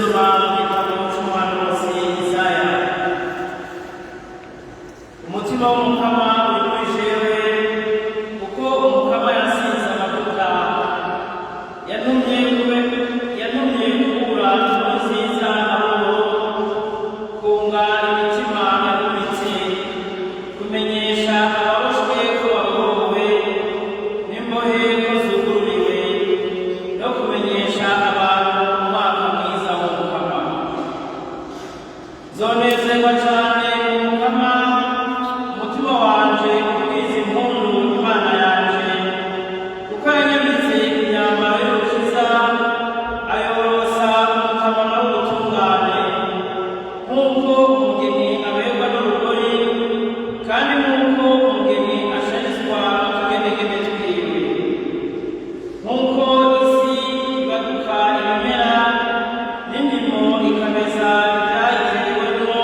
dusoma mu gitabo cy'umuhanuzi Isaya. Umutima w'umukama uri muri jewe, kuko umukama yasize amavuta, yantumye kubura inkuru nziza abo kunga imitima yagumitse, kumenyesha ababoshwe ko babohowe n'imbohe ko zugururiwe, no kumenyesha abantu umwaka mwiza w'umukama. Zonezerwa cyane umukama, umutima wanje ukwiza impundu Imana yanje, kuko yanyamitse imyambaro y'urukiza, ayorosa umutabana w'ubutungane, nk'uko umugeni aberwa n'urugori, kandi nk'uko umugeni asharizwa n'utugenegene twiwe. Nk'uko isi ibaduka ibimera, n'indimo ikameza ibyayitewemo,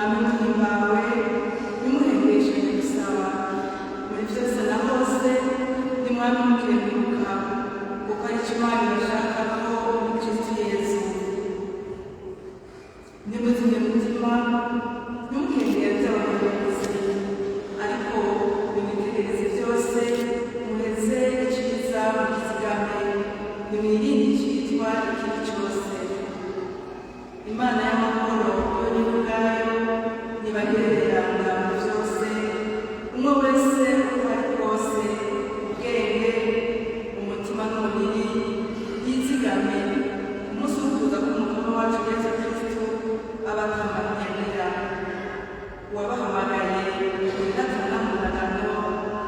mwami muhimbawe nimuhembesheje gusaba muri byose na hose ni mwami mukenguruka kuko ari cyo Imana ishaka ko muri Kristo Yesu. Nimuzimye umutima ntimukengere by'abayobozi ariko nimwitegereze byose muheze icyiza mukizigame nimwirinde icyitwa ikibi cyose. Imana y'amahoro yo ni ubwayo nibagereranga mu byose umwe wese uko ari kose ubwenge umutima n'umubiri yizigame umunsi wo kuza k'umukama wacu Yesu Kristo abatamanyanira uwabahamagaye idatana mu ndanano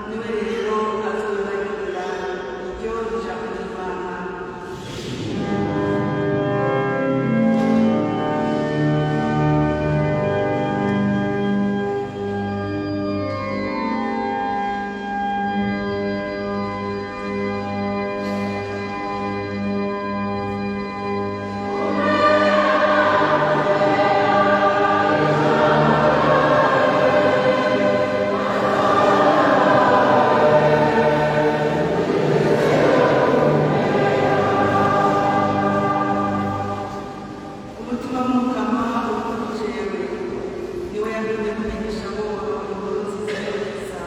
niwe rero azobagirira iryo ijambo ry'Imana. Umutima w'umukama urukujewe niwe yagumye kumenyesha boro inkuru nziza y'ubwiza.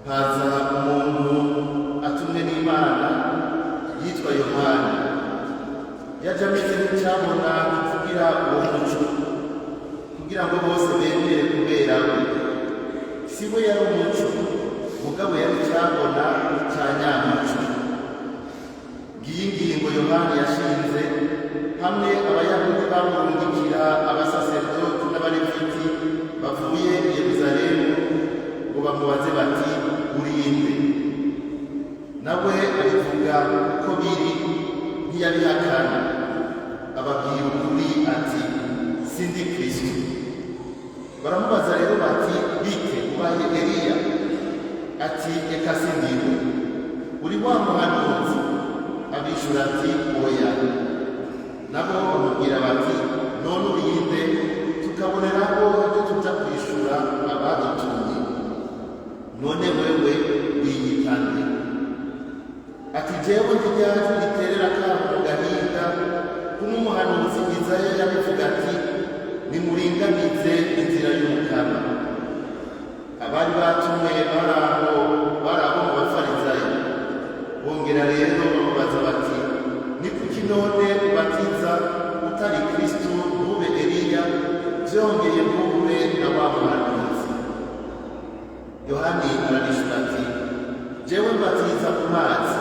haza umuntu atumwe n'Imana yitwa Yohana. Yaje ameze nk'icyabona kugira uwo muco kugira ngo bose bemere kubera we. Si we yari umuco mugabo yari icyabona cya nyamuco. Ngiyi ngingo Yohana yashinze hamwe abayahudi bamurungikira abasaserdoti n'abareviti bavuye i Yerusalemu ngo bamubaze bati urinde. Nawe abivuga uko biri ntiyabihakana, ababwira ukuri ati sindi Kristo. Baramubaza rero bati bite ubaye Eliya? Ati eka sindiwe. Uri wa muhanuzi? Abishura ati oya. Nabo bamubwira bati none urinde tukaboneraho ibyo tuza kwishura abadutumye. None wewe wiyitande. Ati jewe ntiryaje riterera akamo mu gahinda nk'umuhanuzi Izaya yabivuga ati nimuringanize inzira y'Umukama. Abari batumwe bari abo mu bafarisayo. Bongera rero bamubaza bati ni kuki none ubatiza utari Kristo ntube Eliya, byongeye ntube na wa muhanuzi? Yohani arabishura ati jewe mbatiza ku mazi,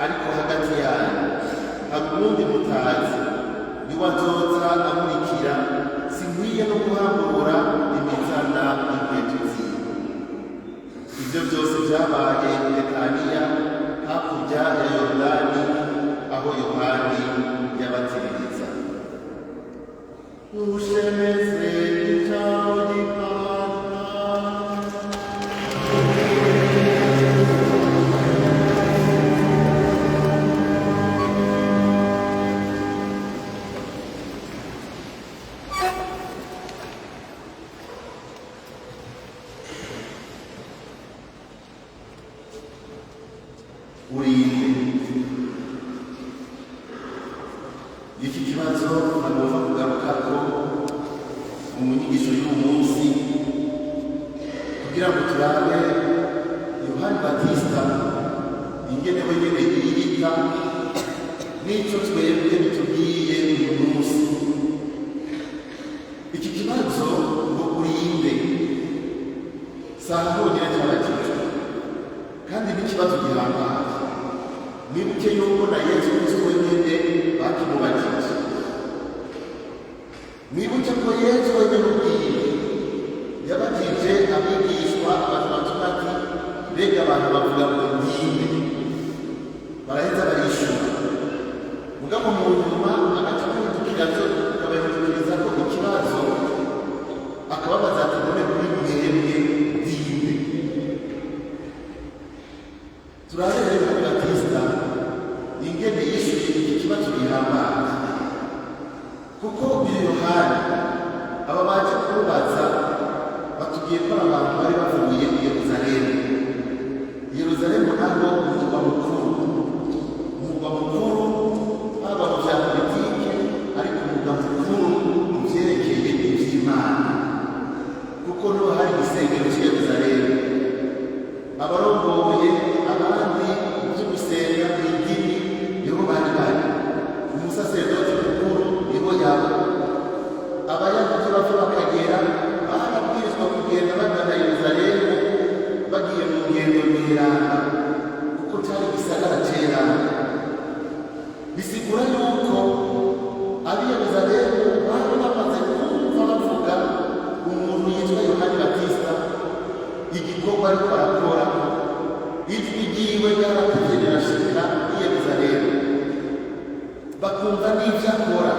ariko hagati yanyu hari uwundi mutazi, niwe azoza amurikira, sinkwiye no guhambura imizana inkweto ziwe. Ibyo byose byabaye i Betaniya hakurya ya Yorodani aho Yohani yabatiririza. Ushemeze ijambo ry'Imana. Urinde. Iki kibazo agomba kugarukako mu nyigisho y'uyu munsi kugira ngo turabe Yohani Batista ingene wenyene yiyita n'icyo twebwe bitubwiye uyu munsi. Iki kibazo ngo urinde saa honyine cyabakijwe kandi n'ikibazo gihambaye. Mwibuke yuko na Yesu Kristo wenyine bakimubajije. Mwibuke ko Yesu wenyine ubwiye yabajije abigishwa abatuma ati mbega abantu bavuga ngo ndinde, baraheza barishura. Mugabo mu nyuma agaca bahindukira akabahindukiriza ko ikibazo akababaza ati none kuri mwebwe ndinde. Turabe rero muri Batista ingene yishuye iki kibazo gihambaye, kuko uyu Yohana aba baje kubaza batubwiye ko abantu bari bavuye i Yerusalemu. Yerusalemu naho umurwa mukuru haba mu bya politike, ariko umurwa mukuru mu byerekeye iby'Imana, kuko niho hari igisengero cy'i Yerusalemu. Abarongoye abandi byo gusenga mu idini niho bari bari. Umusaseredoti mukuru niho yaba. Abayahudi bapfa bakagera barabwirizwa kugenda bagana Yerusalemu bagiye mu ngendo niranga, kuko cyari gisagara cyeranga. Bisigura yuko ab'i Yerusalemu bari bamaze kumva bavuga umuntu yitwa Yohani Batista, igikorwa ariko arakora, ijwi ryiwe ryarakuze rirashika i Yerusalemu. Bakumva n'ibyo akora,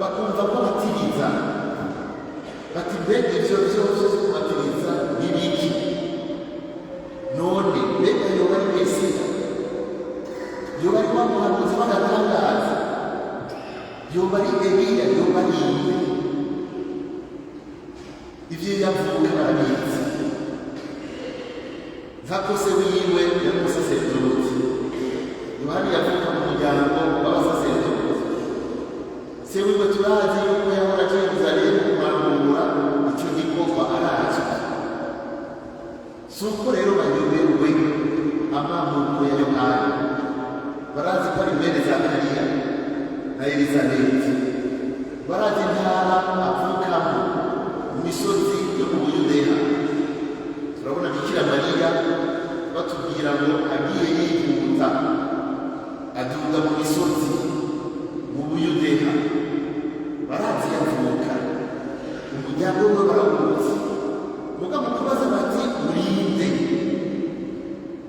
bakumva ko batiriza, bati mbega ivyo vyose vyo kubatiriza ni biki? None mbega yoba ari Mesiya? Yoba ari wa muhanuzi w'agatangaza? Yoba ari Eliya? Yoba ari inde? Ivyo yavuga barabizi. Nkako se wiwe yari umusaseredoti. Yohani yavuka mu muryango w'abasaseredoti. Se wiwe turazi yuko yahora aje Yerusalemu kumwambura ico gikorwa arazwi. Suko rero bayobewe amamuko ya Yohani. Barazi ko ari mwene Zakariya na Elizabeti. Barazi intara avukamo mu misozi yo mu Buyudeya. Turabona Bikira Mariya batubwira ngo agiye yihuta aduga mu misozi mu Buyudeya. Barazi yavuka umuryango we barawuzi, mugabo kubaza bati urinde,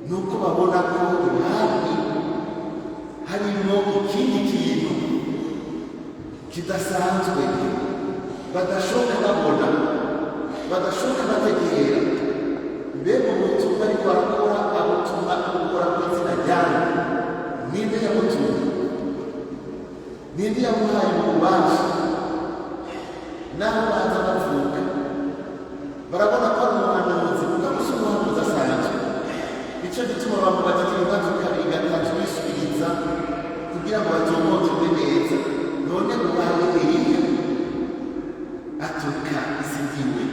nuko babona ko impamvu harimo ikindi kintu kidasanzwe badashoka babona, badashoka bategera. Mbega ubutumwa ariko arakora abutumwa gukora ku izina ryawe, ninde yamutumye? Ninde yamuhaye ububasha? Naho baza bavuka barabona ko ari umuhanuzi, mugabo si umuhanuzi asanzwe. Nico gituma bavuga bati ibibazo kabiri gatatu bisubiriza kugira ngo batomokere neza. None ubaye Eliya? Atuka sindiwe.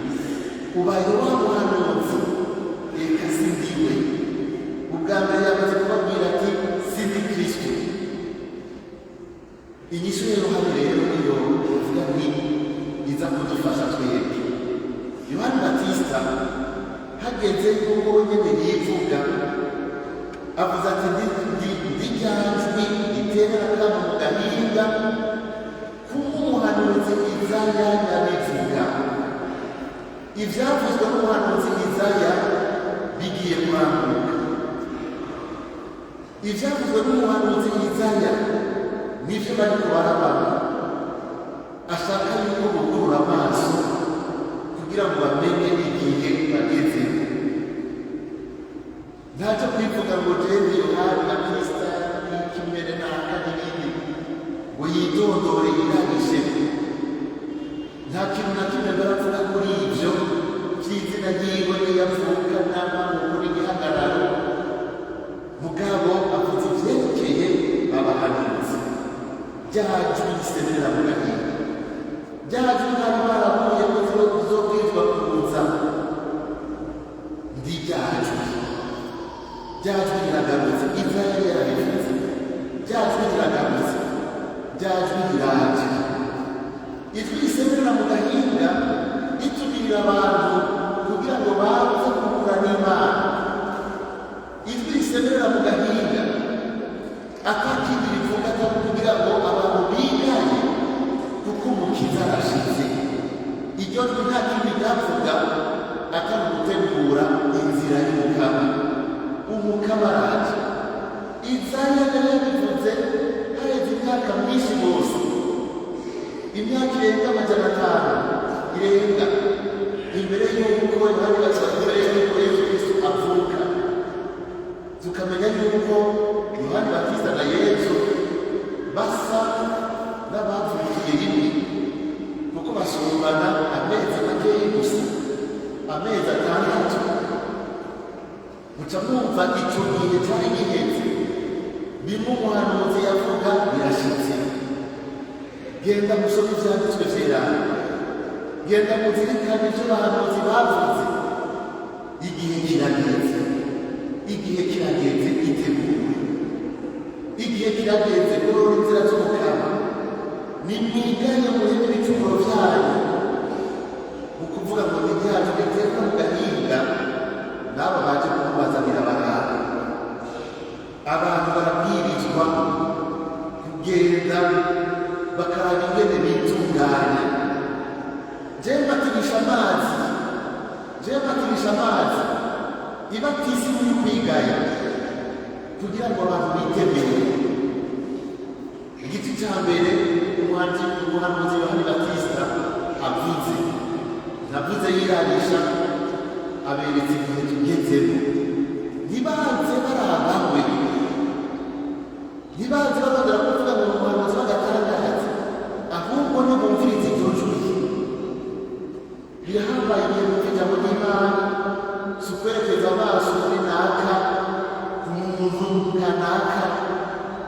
Ubaye wa muhanuzi? Eka sindiwe. Ubwa mbere yamaze kubabwira ati sindi Kristo. Inyishu ya Yohani rero niyo uvuga nti iza kudufasha twebwe. Yohani Batista hageze yuko wenyine yivuga avuze ati ndi ryajwi ritera akamu mu gahinga k'umuhanuzi Izaya yabivuga. Ivyavuzwe n'umuhanuzi Izaya bigiye kurambuka. Ivyavuzwe n'umuhanuzi Izaya nivyo bariko barabona. Ashaka yuko bugurura amaso kugira ngo bamenye igihe bageze. Ntacyo kwivuga ngo jewe Yohani Batista n'ikimere n'aka n'ibindi ngo yidondore yirahishe. Nta kintu na kimwe baravuga kuri ivyo vy'izina ryiwe niyavuka n'amamuko n'igihagararo. Mugabo avuze ivyerekeye abahanuzi. Ryajwi risemerera mu gahinga. Ryajwi ntari baravuye ko zizobwizwa kuza. Ndi ryajwi. Ryajwi riragarutse. Izaya yarabivuze. ryajwi riragarutse, ryajwi riraje. Ijwi risemerera mu gahinga ritumirira abantu kugira ngo baze guhura n'Imana. Ijwi risemerera mu gahinga atakindi rivuga atari kugira ngo abantu bigaye kuko umukiza arashize. Iryo jwi nta kindi ryavuga atari gutegura inzira y'umukama. Umukama araje. Izaya yari yabivuze hareze imyaka myinshi rwose, imyaka irenga 500 irenga imbere y'uko Yohana Batista y'uko Yesu Kristo avuka. Tukamenya yuko Yohana Batista na Yesu basa n'abavukiye rimwe kuko basumbana amezi makeya gusa, amezi 6. Muca mwumva icyo gihe cyari giheze, bimwe umuhanuzi yavuga birashitse. Genda musome ivyanditswe vyera, genda muzirikane ivyo abahanuzi bavuze. Igihe kirageze, igihe kirageze, itegure. Igihe kirageze kurora inzira z'umukama. Nimwiganye murebe ibicumuro vyanyu, mu kuvuga ngo ibyacu biterwa mu gahinga, n'abo baje kumubazanira barara. Abantu barabwirizwa kugenda bakaraba ingene bitunganya. Je mbatirisha amazi ibatisimu y'ukwigaya kugira ngo abantu bitemere. Igiti cya mbere umuhanuzi Yohana Batista avuze, navuze yiranisha aberetse igihe tugezemo. Ntibanze barabawe, ntibanze barondera kuvuga ngo umuhanuzi w'agatangaza, ahubwo nibumvirize iryo jwi. Birahambaye igihe mu ijambo ry'Imana, si ukwerekeza amaso kuri naka, ku muntu kanaka,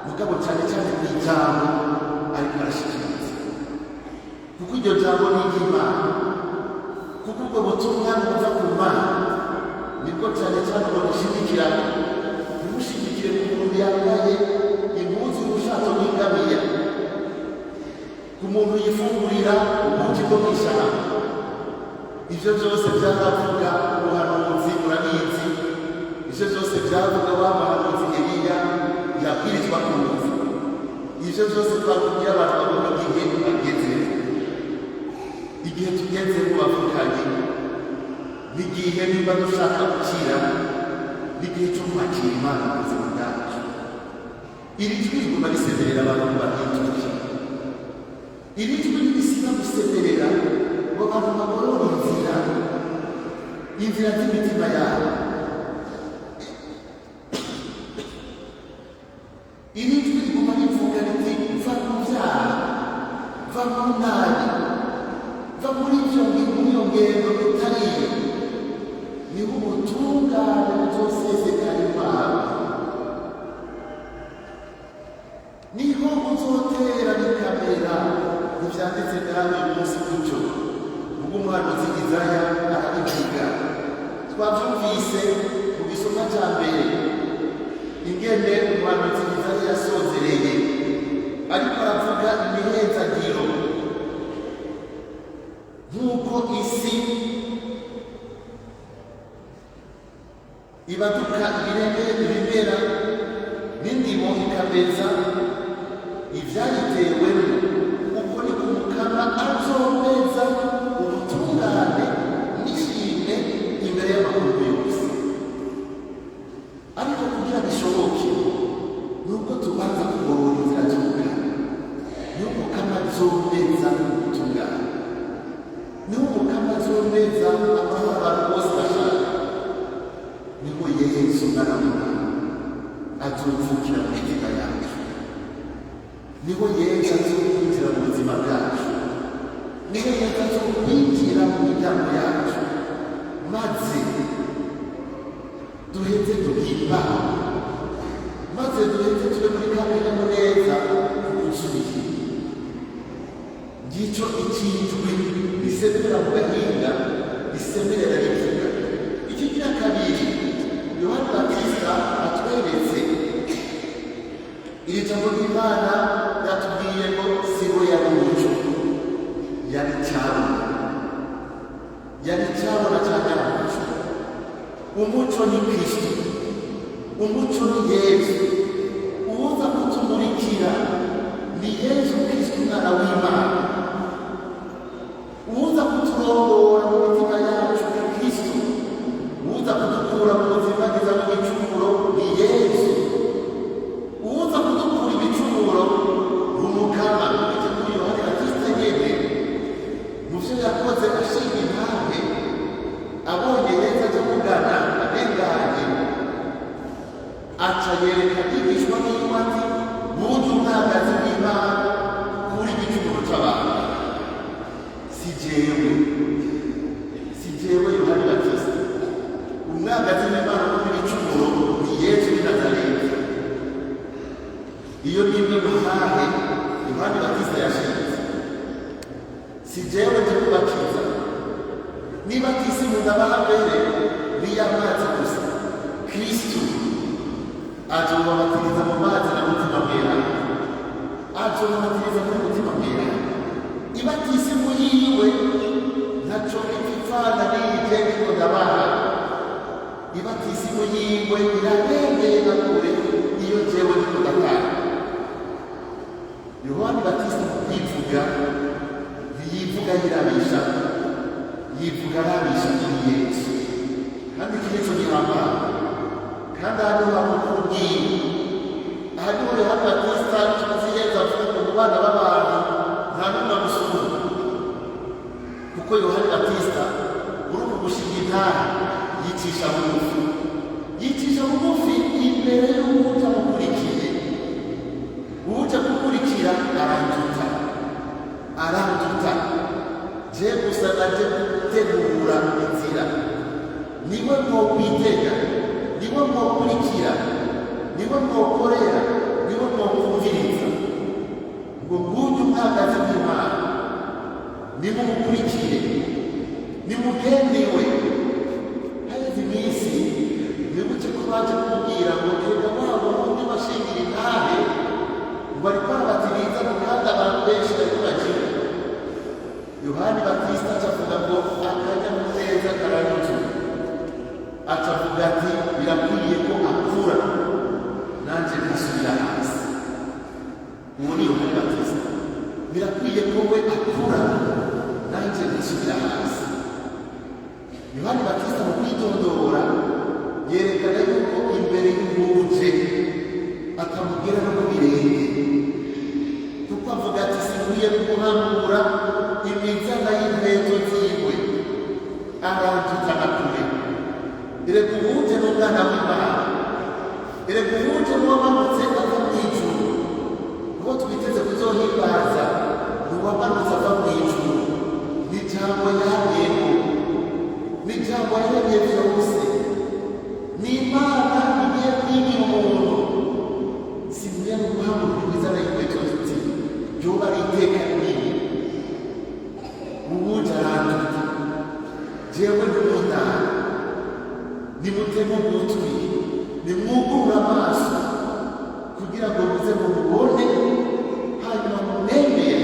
mugabo cyane cyane ku ijambo ariko arashikiriza. Kuko iryo jambo ni iry'Imana, kuko ubwo butumwa buva ku Mana nibwo cyane cyane bushimikirana. Ntimushimikire ku muntu yambaye impuzu y'ubushato n'ingamiya, ku muntu yifungurira ubuki bwo mw'ishyamba. Ivyo byose byaravuga ubuhanuzi, murabizi. Ivyo byose byavuga wa muhanuzi Eliya yabwirizwa kumva. Ivyo byose twakubwira abantu babona igihe bageze. Igihe tugeze mu bavukanye n'igihe niba dushaka gukira, n'igihe cyo kwakira Imana mu buzima bwacu. Iri jwi riguma risemerera abantu bahindutse. Iri jwi risiba gusemerera ngo abantu bagorore inzira z'imitima yabo. Iri jwi riguma rivuga riti va mu byaha, va mu nabi, va muri iyo ngendo utariyo, niho ubutungane buzosesekara iwawe, niho uzotera bikamera. Ntivyanditse kandi uyu munsi gutyo, ubwo umuhanuzi Izaya arabivuga. Twavyumvise mu gisomwa ca mbere ingene umuhanuzi Izaya yasozereye, ariko aravuga imihezagiro nk'uko isi ibaduka ibimera n'indimo ikameza ivyayitewemo, uko niko umukama azomeza ubutungane n'ishimwe imbere y'amahoro yose. Ariko kugira bishoboke nuko tubanza kugorora inzira z'umukama. Niho umukama azomeza ubutungane, niho umukama azomeza amahoro abantu bose bashaka. Niho Yesu mwana w'Imana azovukira mu mitima yacu, niho Yesu azokwinjira mu buzima bwacu, niho Yesu azokwinjira mu miryango yacu, maze duheze tugimbawe, maze duheze tube muri kanyamuneza kuzuye. Ngicyo icyitwi risemerera mu gahinga, risemerera rivuga. Ikigira kabiri Yohana Batista atweretse iri jambo ry'Imana ryatubwiye ngo sibo yari umuco, yari cyabona cyane umuco. Umuco ni Kristo, umuco ni Yesu, uza kutumurikira ni Yesu Kristo umwana w'Imana, uza kuturongora mu mitima yacu ni Kristo, uza kudukura mu buzima bwiza bw'ibicumuro ni Yesu, uza kudukura ibicumuro ni Umukama. Icyo muri Yohana Batista nyene mu byo yakoze ashinga intahe, abonye Yesu aje kugana arenganye, aca yereka abigishwa biwe ati buze umwagazi w'Imana kuri igicumuro cy'abantu. Si jewe Yohana Batista, umwagazi w'Imana kuri igicumuro ni Yesu w'i Nazareti. Iyo ni imwe mu ntahe Yohana Batista yashinze. Si jewe nje kubatiza, niba tisimu ndabaha mbere niya mazi gusa. Kristo azobabatiriza mu mazi na mutima mweranda, azobabatiriza muri mutima mweranda. Ibatisimu yiwe ntaco ipfana n'iyi jewe ngo ndabaha. Ibatisimu yiwe irarengeye na kure iyo jewe niko ndataha. Yohana Batista mu kwivuga yivuga yirabisha, yivuga arabisha kuri Yesu, kandi ikimeco gihambaye. Kandi hano hamukubwiye, hano Yohana Batista tuzi Yesu avuga mu bana b'abantu nta n'umwe amusumba, kuko Yohana Batista uri mu gushinga intahe yicisha bugufi imbere y'uwuja mukurikiye. Uwuja gukurikira aranduta, je gusa naje gutegura inzira. Niwe mwokwitega, niwe mwokurikira, niwe mwokorera, niwe mwokumviriza. Ngo nguyu umwagazi w'Imana, nimumukurikire, nimugendewe. Haheze iminsi nibuke ko baje kumubwira ngo erega wabo wundi bashingira intahe bariko barabatiriza kandi abantu benshi bariko bagira. Yohana Batista acavuga ngo akanyamuneza karanyuze, acavuga ati birakwiye ko akura nanje nkasubira hasi. Uwo ni Yohana Batista. Birakwiye ko we akura nanje nkasubira hasi. Yohana Batista mu kwitondora yerekana yuko imbere y'umuje akamubwira no mu birenge, kuko avuga ati sinkwiye kumuhamura imizana y'inkweto ziwe, aranduta na kure. Erega uwuje n'umwana w'Imana, erega uwuje n'uwamanutse ava mu ijuru, uwo twiteze kuzohimbaza n'uwamanutse ava mu ijuru. Ni ijambo yahayemo, ni ijambo yaremye vyose, ni Imana igiye kwigira umuntu. Simwe guhamura imizana y'inkweto ziti ryoba ari iteka rinini. Uwuje aranduta, jewe ndumutana. Nimuteme ugutwi, nimwugurure amaso kugira ngo muze mumubone, hanyuma mumwemere.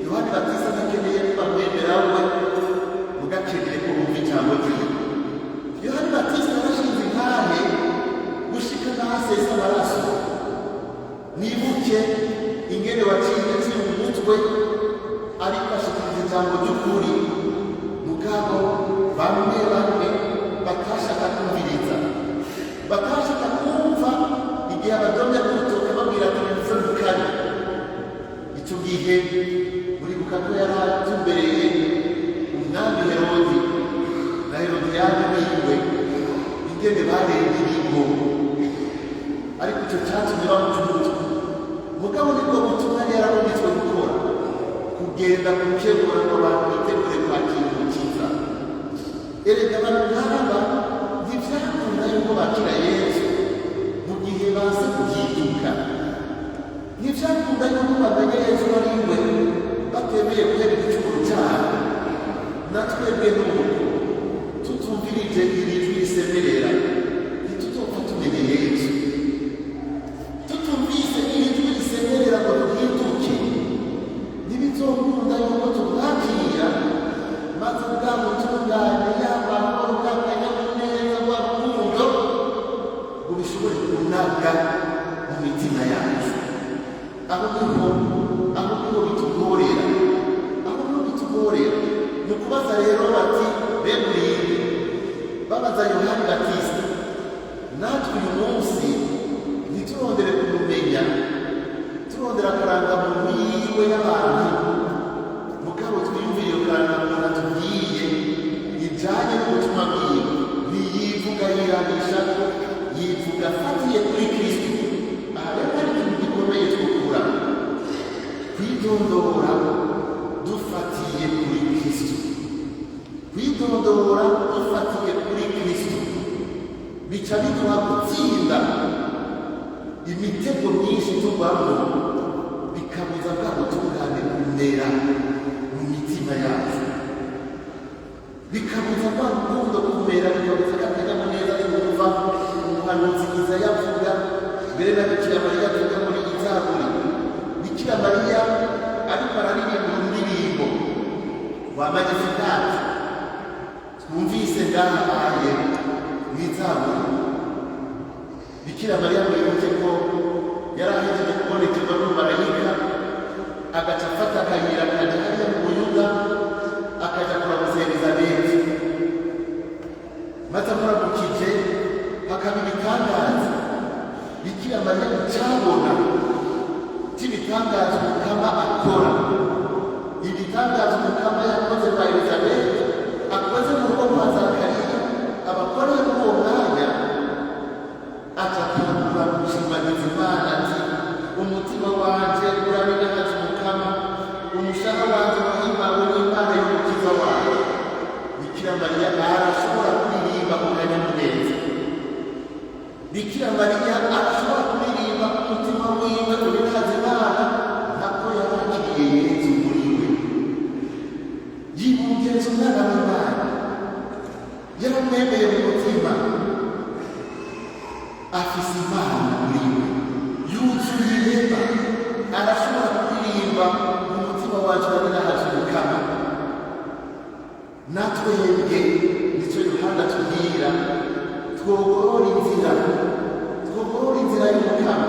Yohana Batista ntakeneye ko bamwemera we, mugakeneye ko bumva ijambo ryiwe. Yohana Batista yarashinze intahe gushika n'ahasesa amaraso. Nibuke ingene waciye kiri mu mutwe, ariko ashikiriza ijambo ry'ukuri. Mugabo bamwe batashaka kumviriza, batashaka kumva igihe abadomya kurutoke babwira ati nimuve mu kanya. Ico gihe muribuka ko yari atumbereye umwami Herodi na Herodiyani wiwe, ingene barenga ibigo. Ariko ico catumye bamuca umutwe. Mugabo nibwo butumwa yari yararungitswe gukora, kugenda gukebura ngo abantu bitegure kwakira umukiza. Erega abantu nk'aba ntivyakunda yuko bakira Yesu mu gihe bazi kuhinduka. Ntivyakunda yuko bamenya Yesu ari we batemeye guhera igicumuro cyabo. Natwebwe n'ubu tutumvirije iri jwi risemerera, ntituzopfa tumenye Yesu. aho niho bitugorera, ni ukubaza rero bati mbega urinde, babaza Yohani Batista. Natwe uyu munsi ntiturondere kumumenya, turondera akarangamuntu yiwe y'abantu, mugabo twiyumvire iyo karangamuntu atubwiye ijanye n'ubutumwa bwiwe. Ntiyivuga yiranisha, yivuga afatiye kuri Kristo. Aha rero hari ikintu gikomeye twokura, kwidondora dufatiye kuri Kristo, kwidondora dufatiye kuri Kristo bica biduha gutsinda imitego myinshi tugwamo, bikabuza bwa butungane kumera mu mitima yacu, bikabuza bwa rukundo kumera, bikabuza akanyamuneza twumva umuhanuzi Izaya avuga, mbere na Bikira Mariya tuvuga muri Zaburi. Bikira Mariya ariko araririmba indirimbo wa Magnificat twumvise ngaha aye mu Zaburi. Bikira Mariya mwibuke ko yari ahejeje kubonekerwa n'umumarayika, agaca afata akayira akaja hariya mu Buyuda, akaja kuramuza Elizabeti, maze amuramukije hakaba ibitangaza. Bikira Mariya mucabona cy'ibitangaza Umukama akora, ibitangaza Umukama yakoze kwa Elizabeti, akoze mu rugo rwa Zakariya, abakoreye muri uwo mwanya acakangura gushimbagiza Imana ati umutima wanje urabinagaza Umukama, umushaha wanje wahimbawe n'Imana y'umukiza wawe. Bikira Mariya arashobora kuririmba mu kanyamuneza, Bikira Mariya arashobora kuririmba ku mutima wiwe urikaza Imana nako yabakiriye Yesu muri we. Yibungenza umwana w'Imana, yaramwemeye mu mutima, afise Imana muri we, yuzuye ihema, arashobora kuririmba mu mutima wacu urabinagaza Umukama. Natwebwe nicyo Yohana atubwira, twogorora inzira y'Umukama,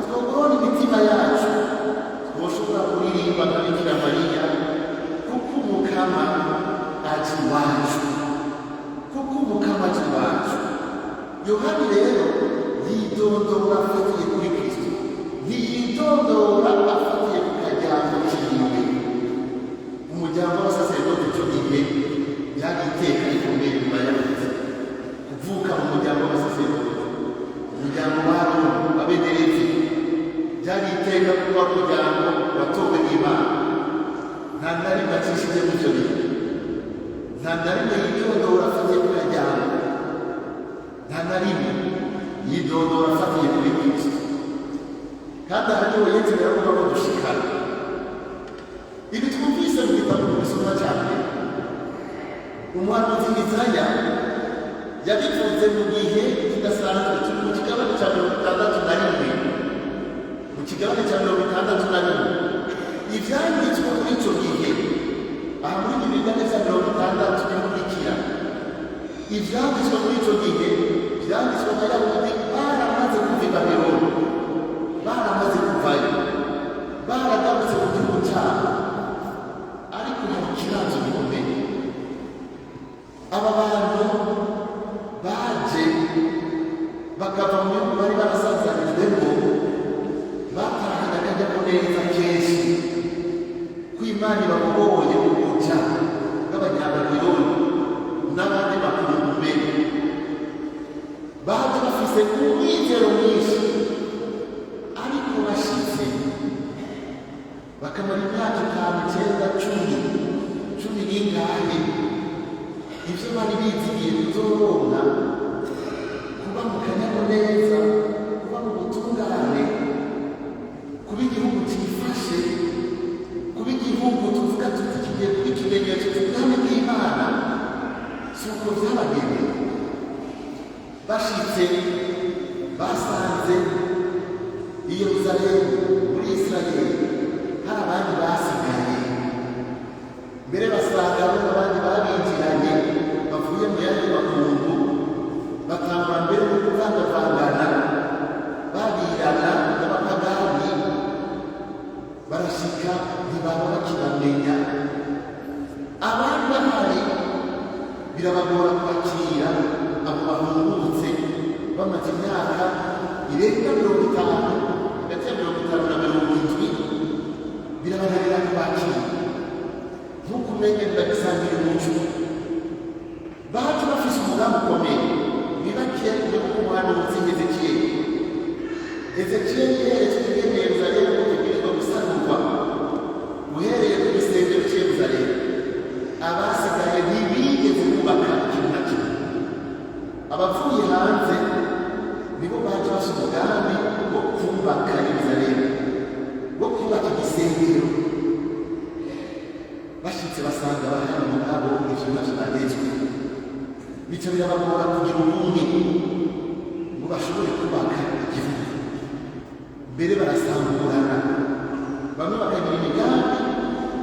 twogorora imitima yacu, twoshobora kuririmba nka Bikira Mariya, kuko Umukama aje iwacu, Yohani rero yidondora afatiye kuri Kristo, ntiyidondora afatiye ku kajyamo kiwe. Umuryango w'abasaseredoti icyo gihe yari iteka rikomeye mu Bayahudi, kuvuka mu muryango w'abasaseredoti, umuryango w'Aroni, Abenderezi, byari iteka kuba umuryango watowe n'Imana. Nta na rimwe acishije mu icyo gihe, nta na rimwe yidondora afatiye ku kajyamo, nta na rimwe yidondora afatiye kuri Kristo. Kandi aha niho Yesu yaravuga ko dushikana. Ibi twumvise mu gitabo cy'Ubusomwa cyane, umuhanuzi Izaya yabivuze mu gihe kidasanzwe, turi mu kigabane cya 61, mu kigabane cya 61 ivyanditswe muri icyo gihe, aha muri Bibiliya cya 60 bikurikira. Ivyanditswe muri icyo gihe byanditswe n'Abayahudi baramaze kuva i Babuloni, baramaze kuvayo, baragarutse mu gihugu cyabo, ariko hari ikibazo gikomeye. Aba bantu baje bakava mu bihugu bari barasanzanirijwemo, batahana akanyamuneza kenshi ko Imana ibabohoye mu buja bw'Abanyababiloni n'abandi bakurumbe. Baje bafise umwizero mwinshi, ariko bashitse bakamara imyaka 5, 9, 10 n'ingahe, ivyo bari bizigiye kuzoronka, kuba mu kanyamuneza, kuba mu butungane, kuba igihugu cyifashe, kuba igihugu tuvuga tuti kigiye kuba ikimenyetso cy'ubwami bw'Imana, si uko vyabagendeye. Bashitse basanze i Yerusalemu muri Israeli hari abandi basigaye, mbere basanga n'abandi babinjiranye bavuye mu yandi makungu, batangura mbere no kuvangavangana, babirana n'abapagani, barashika ntibaba bakibamenya, abandi bahari birabagora kwakira abo bahungutse bamaze imyaka irenga 50, hagati ya 50 na 70, birabananira kubakira nk'uko umenya bibagisangira umuco. Baje bafise umugambi ukomeye bibakiye kuko umuhanuzi Ezekiyeli yeretswe ingene Yerusalemu itegerezwa gusanurwa uhereye ku gisengero cy'i Yerusalemu. Abasigaye ntibigeze kubaka ikintu na kimwe. Abavuye hanze nibo baje bafise umugambi wo kubaka Yerusalemu, wo kubaka igisengero. Bashitse basanga bahari umugabo ivyo navyo bagezwe, bica birabagora kugira ubumwe ngo bashobore kubaka igihugu. Mbere barasamburana, bamwe bakagira imigambi,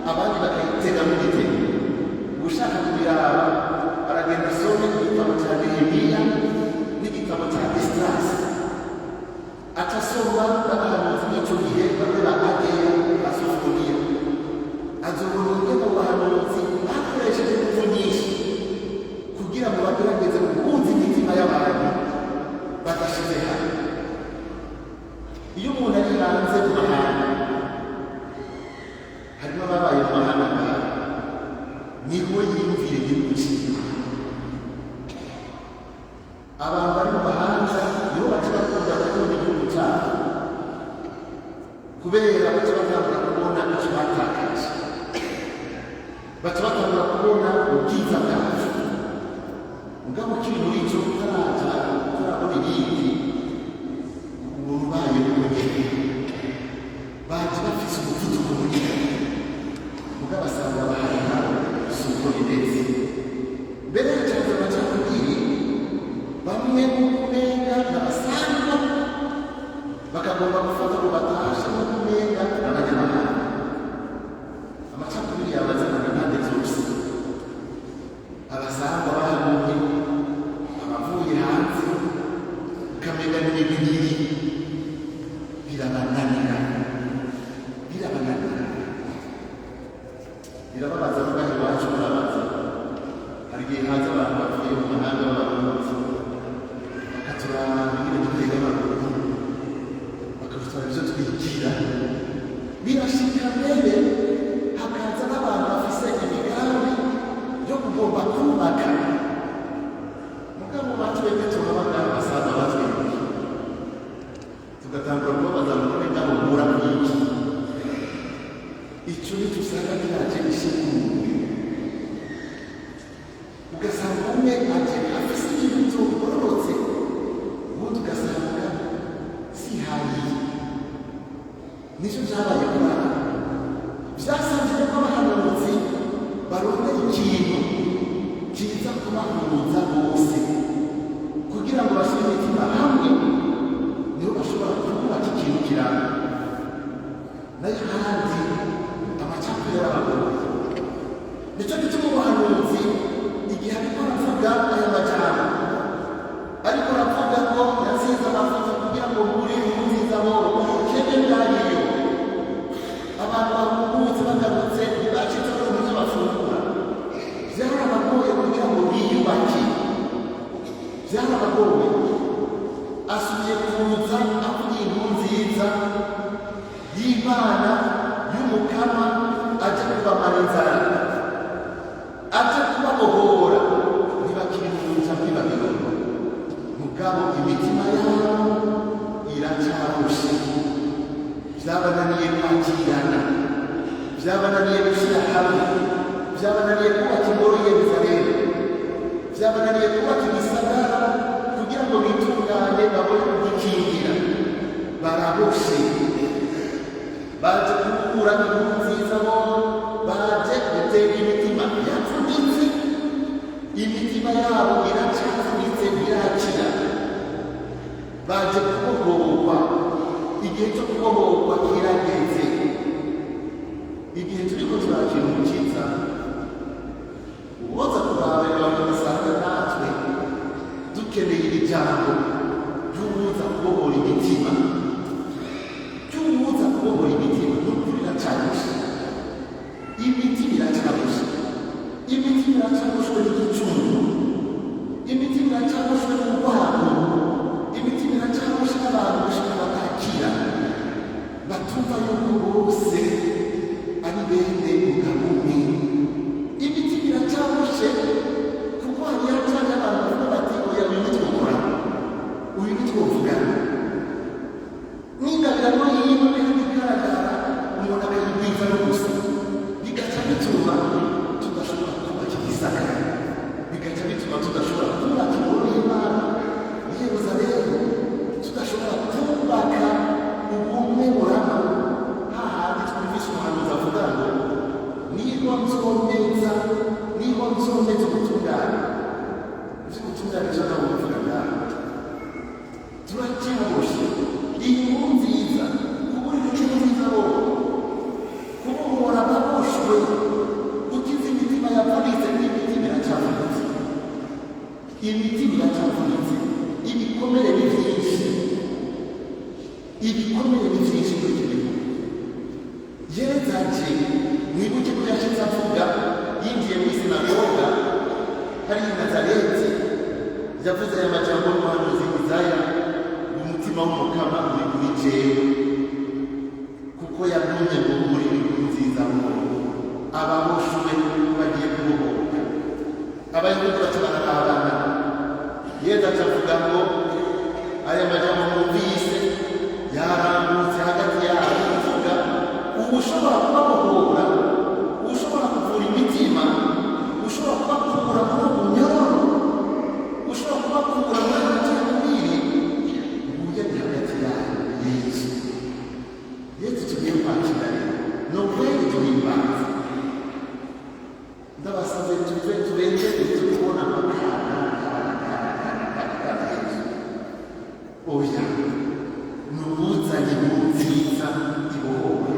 abandi bakayitega mu gitego. Ushaka kubiraba aragenda asome igitabo cya Nehemiya n'igitabo cya Esdras, atasoma n'abahanuzi b'ico gihe bamwe ba Ageya na Sofoniya. Azobona ingene abo bahanuzi bakoresheje ingufu nyinshi kugira ngo bagerageze guhuza imitima y'abantu badashize hamwe. Iyo umuntu ari hanze mu mahanga, harimo ababaye mu mahanga ngaho, niho yiyumvira igihugu cyiwe. Abantu bari mu mahanga nibo baca bakunda gukunda igihugu cyabo, kubera baca batangura kubona icyo batakaje, baca batangura kubona ubwiza bwacu. Mugabo kiri muri icyo utarabona ibindi, ubaye n'umugeni baje bafise umuvuduko munini, mugabo basanga bahari nabo suko bimeze. Mbere y'icyaza amacakubiri, bamwe mu kumenga n'abasangwa bakagomba gufata ngo batashe mu kumenga n'abanyamahanga. Amacakubiri yabazana impande zose, abasangwa bahaguye, abavuye hanze, ukamenga n'imibiri birababaza n'ubwaho iwacu birabaza. Hari igihe haza abantu bavuye mu mahanga b'abarundi bakaturaba ingene dutega amaguru, bakadutwara ivyo twigira. Birashika mbere hakaza n'abantu bafise imigambi yo kugomba kubaka, mugabo batwebwe turabona basaza batwebwe tugatangura kubabaza ngo none mubura kwiki. Ico nicyo usanga kiraje gishinguye, ugasanga umwe aje afise ikintu cyogororotse, ubundi ugasanga sihayiye. Nicyo vyabaye kuri aba. Vyasanzwe ko abahanuzi barondera ikintu kiza kubahuza bose kugira ngo bashyire imitima hamwe, niho bashobora kubaka ikintu kiramba. Nayo handi amacakubiri y'abagoye. Nicyo gituma umuhanuzi igihe ariko aravuga aya majambo, ariko aravuga ngo yasize amavuta kugira ngo muri nziza boro ubukene bwariyo. Abantu bahungutse bagarutse ntibacitse ko mu byo bafungura, byarabagoye kugira ngo biyubake, byarabagoye. Asubiye kuza avuga inkuru nziza y'Imana y'umukama, aje kubamara inzara, aje kubabohora, ntibakiri mu nza kwibabirwa. Mugabo imitima yabo iracarushe, vyabananiye kwakirana, vyabananiye gushyira hamwe, vyabananiye kubaka ingoro i Yerusalemu, vyabananiye kubaka igisagara kugira ngo bitungane babone kugikingira. Baraboshe, baje gukura inkuru nziza, bo baje gutega imitima yapfunitse. Imitima yabo iracapfunitse irakira, baje kubohorwa. Igihe cyo kubohorwa kirageze. Igihe turiko turakira umukiza, uwoza kurabera bagasanga natwe dukeneye iri jambo ry'uwuza kubohora imitima, ry'uwuza kubohora imitima. N'ukuri biracanye byinshi muri iki gihugu. Yesu ati mwibuke ko yashize avuga yinjiye mu sinagoga hari i Nazareti, yavuze aya majambo y'umuhanuzi Isaya, umutima w'umukama uri kuri jewe kuko yantumye ngo muri inkuru nziza ngo ababoshwe bagiye kubohoka, abayahudi bacabana n'abana. Yesu acavuga ngo aya majambo mwumvise yarambutse hagati yabo kuvuga ushobora kubabohora, ushobora kuvura imitima, ushobora kubakura muri umunyororo, ushobora kubakura muri amacakubiri, uburyo ni hagati yabo Yesu. Yesu tugiye kwakira rero ni ukweli duhimbaza. Ndabasabe tuve turenze kubona amakara oya ni ubuzanye inkuru nziza ibohowe,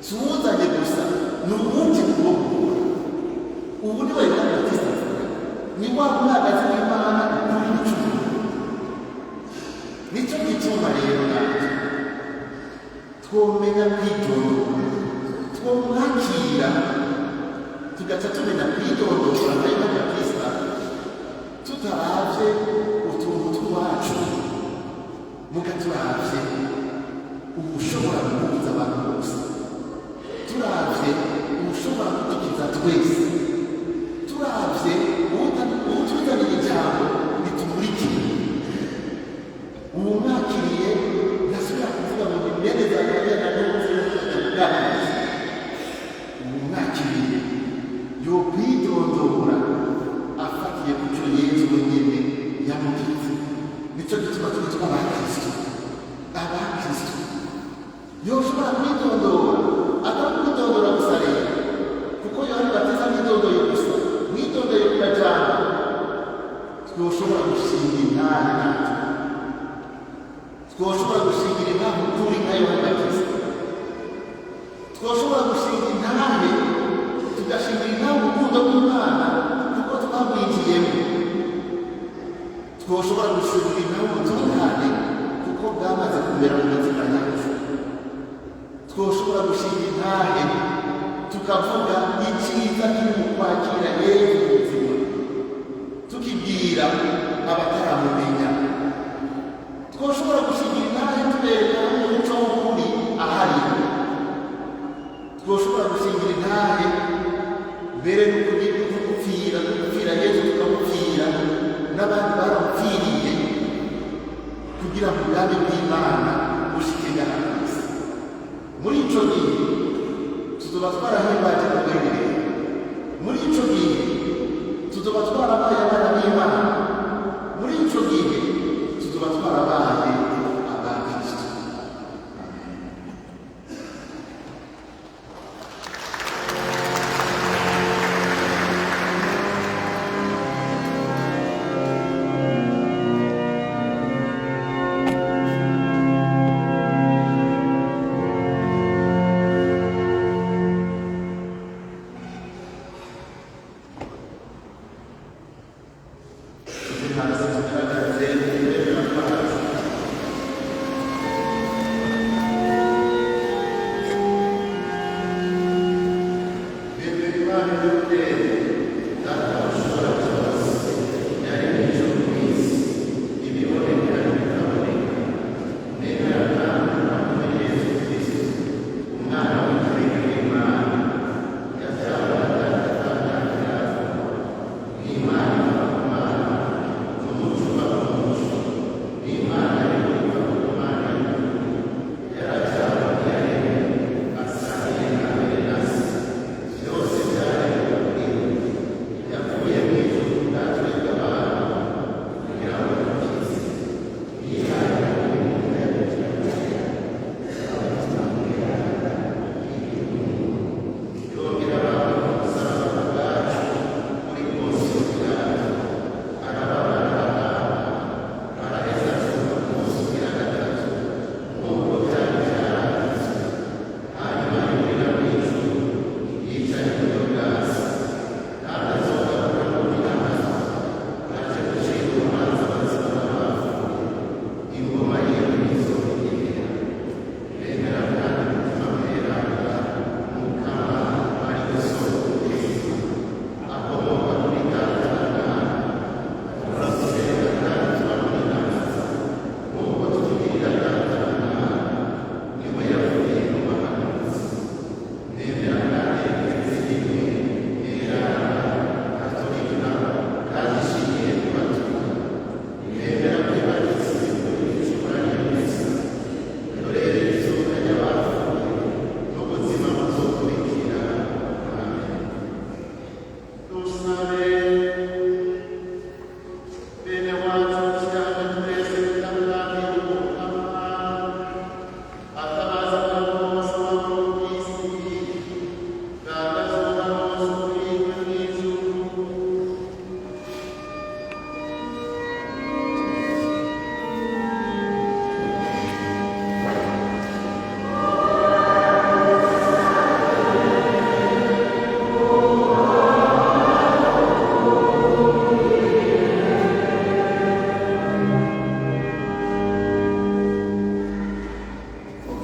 si ubuzanye gusa ni ubundi kubohora. Ubu ni we Yohana Batista ni wa mwagazi w'Imana kuri icumi. Nicyo gituma rero natwe twomenya kwidondora, twomwakira tugaca tumenya kwidondora nka Yohana Batista, tutaravye utuntu twacu, muga turavye ubushobora guhuza abantu bose, turavye ubushobora kudukiza twese, turavye utuzanira ijambo ritumurikira. Ubu mwakiriye ntasubira kuvuga ngo imbere za Mariya na Ntuzi, ubu mwakiriye yokwidondora afatiye ku cyo Yesu wenyine yamugize. Nicyo gituma twitwa abakristo. Abakristo yoshobora kwidondora, atakwidondora gusa rero, kuko Yohana Batista mwidondoye gusa, mwidondoye ku majambo, twoshobora gushinga intare natwe, twoshobora gushingira intahe ukuri nka Yohana Batista, twoshobora gushinga intare tugashingira intahe urukundo rw'Imana kuko twamwinjiyemo, twoshobora gushingira intahe ubutungane kuko bwamaze kumera mu mitima yacu, twoshobora gushinga intahe tukavuga icyiza kiri mu kwakira Yesu mu buzima, tukibwira abataramumenya. Twoshobora gushingira intahe tubereka umuco w'ukuri ahari, twoshobora gushingira intahe mbere no gupfira Yesu, tukamupfira n'abandi baramupfiriye kugira ngo ubwami bw'Imana bushike n'ahandi. Muri ico gihe tuzoba twarahimbaje ubwenge, muri ico gihe tuzoba twarabaye abana b'Imana, muri ico gihe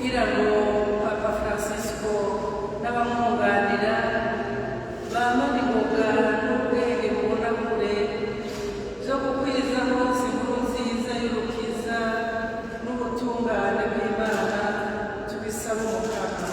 kugira ngo Papa Francisco n'abamwunganira bamane ingoga n'ubwenge bubona kure byo gukwiza hose inkuru nziza y'urukiza n'ubutungane bw'Imana tubisaba umukama.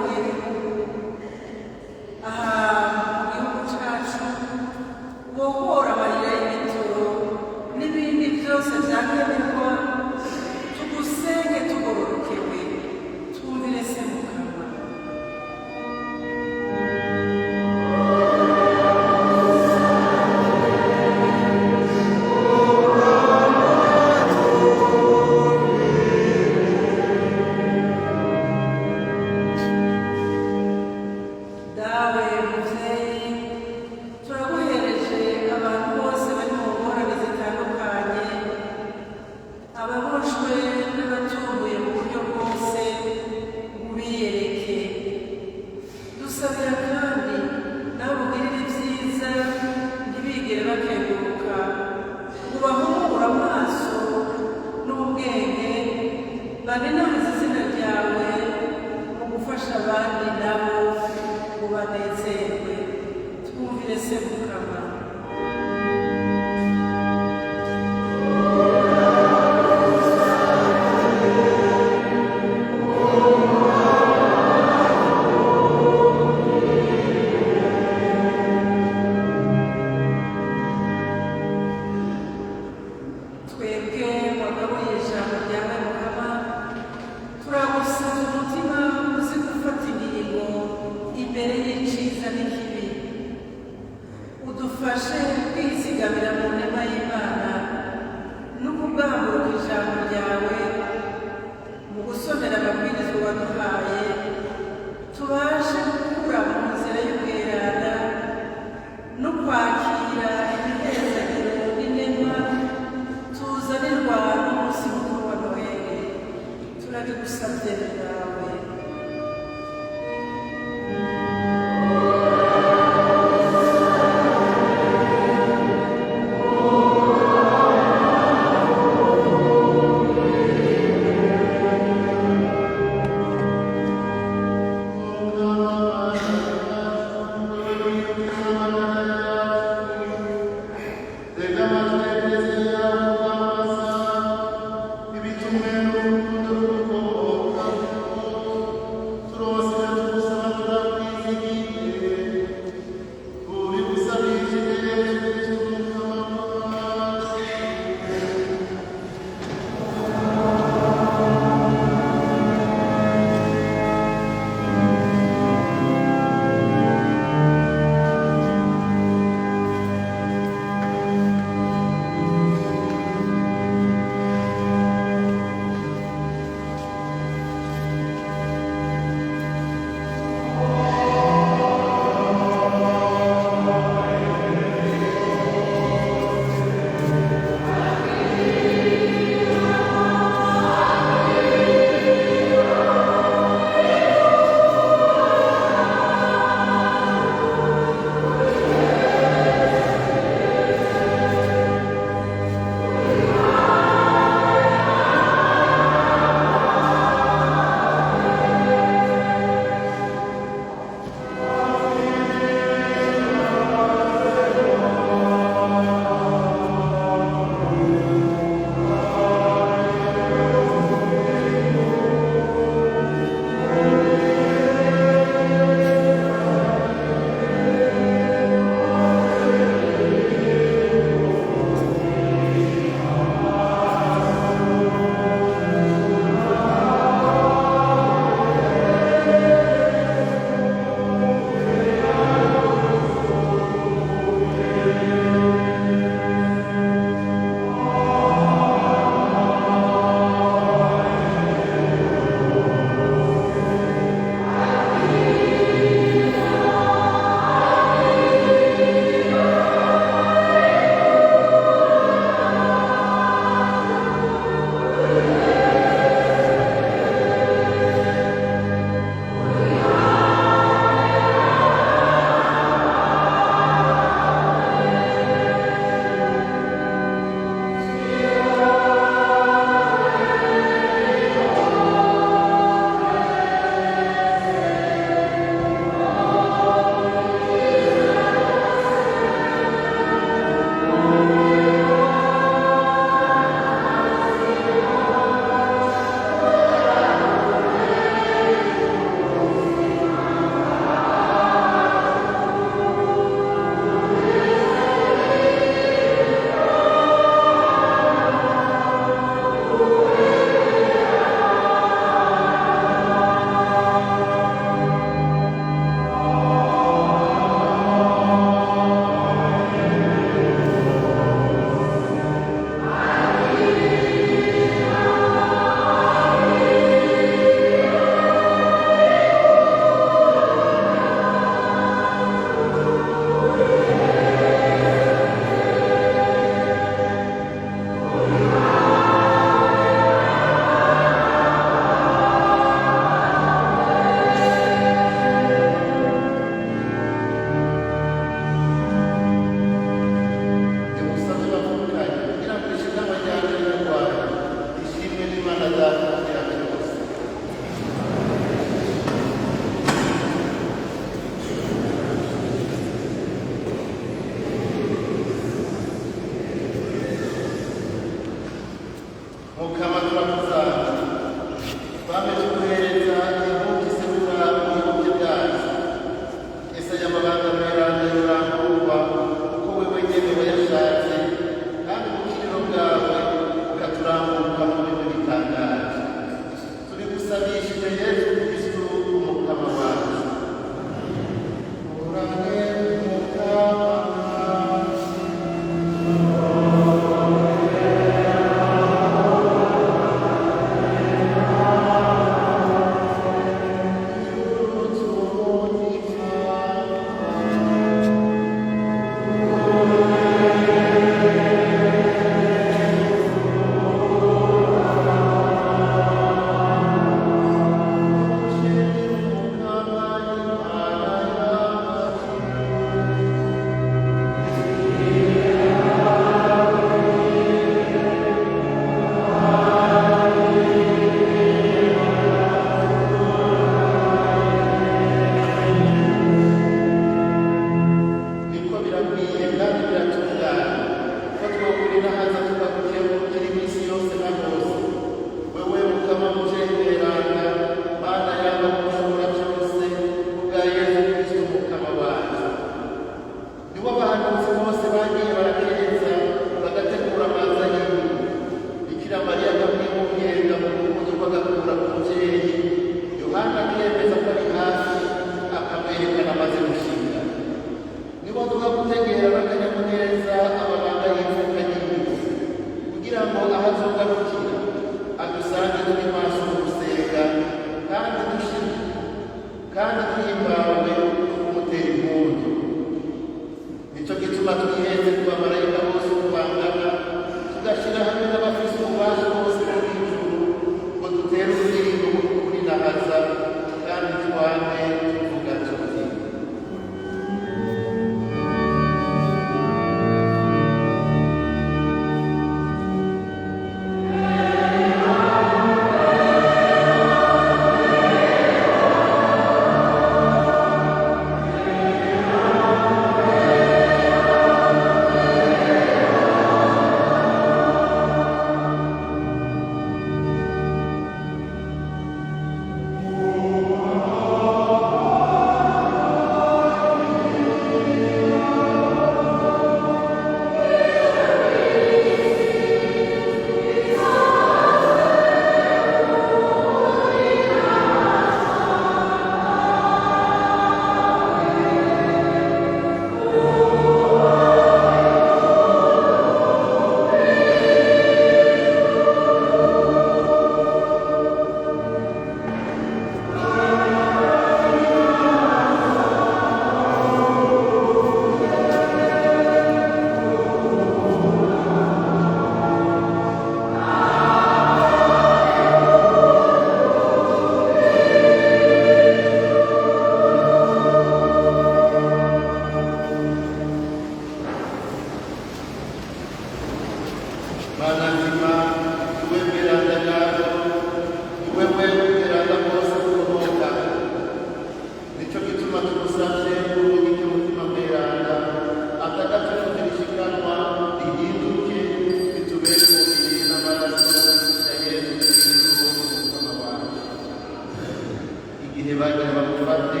igihe bagira bamufate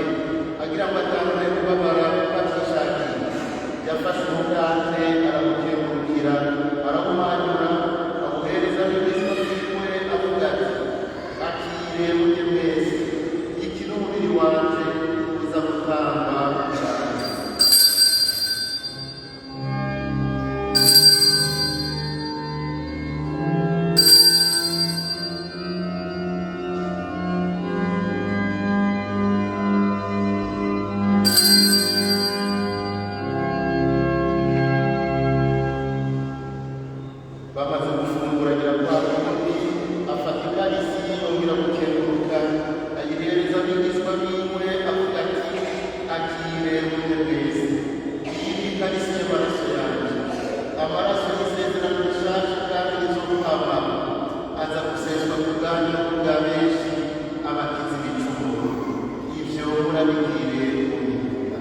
agira ngo atangure kubabara batishakiye yafashe umugande aramukengurukira arawumanyura awuhereza n'ibizima vyiwe avuga ati akire mujye mwese iki n'umubiri wanje uza gutamba cyane. Bamaze gufungura nyirapfakundi afata ikarisi yongera gukenguruka ayihereza abigishwa biwe avuga ati akire mujye mwese iyi ni ikarisi y'amaraso yanjye amaraso y'isezerano rishasha kandi rizoruhama aza guseswa ku bwanyu no ku bwa benshi abakiza ibicumuro ivyo murabigire umwuka.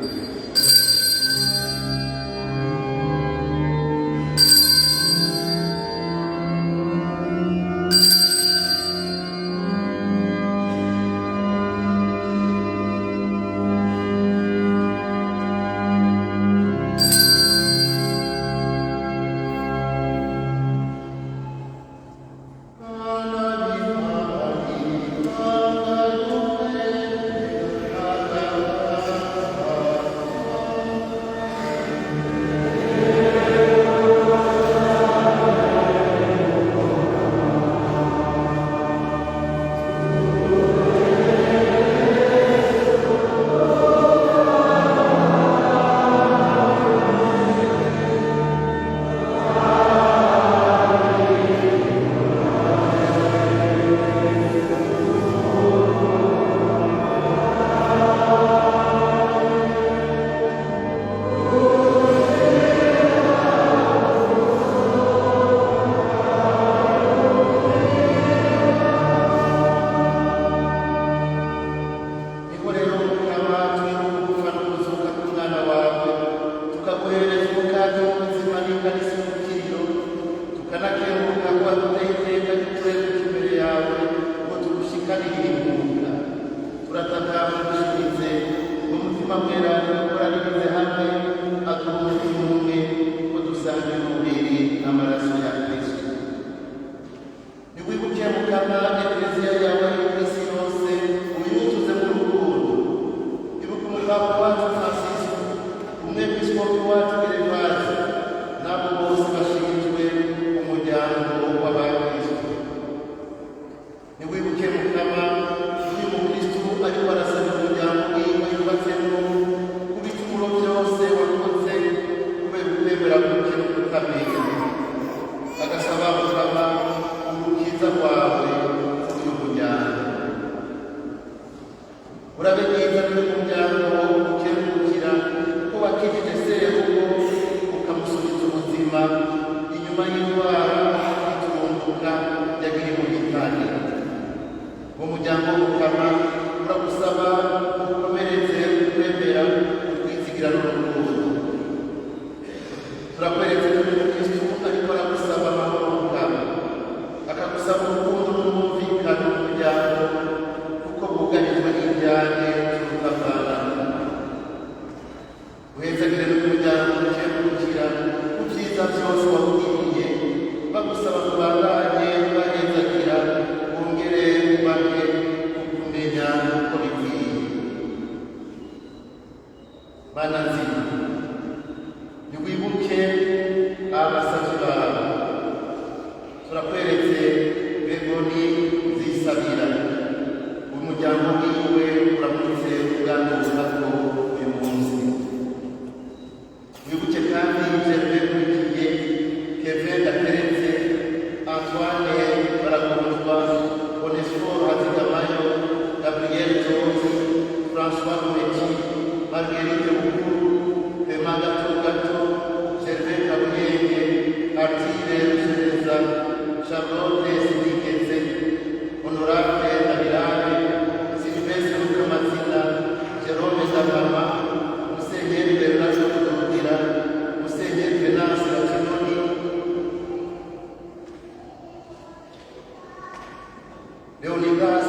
Leonidas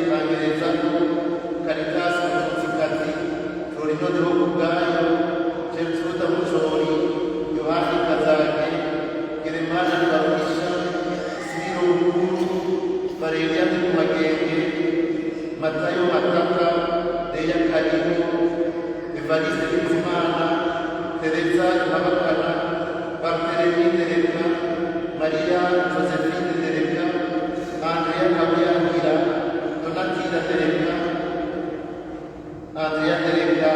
Bangerezano, Carità Evariste Bizimana, Teresa Babakana, Barthélémy Ndereka, Maria Josephine Ndereka, Andrea Kabuyangira, Donatilla Ndereka, Andrea Ndereka,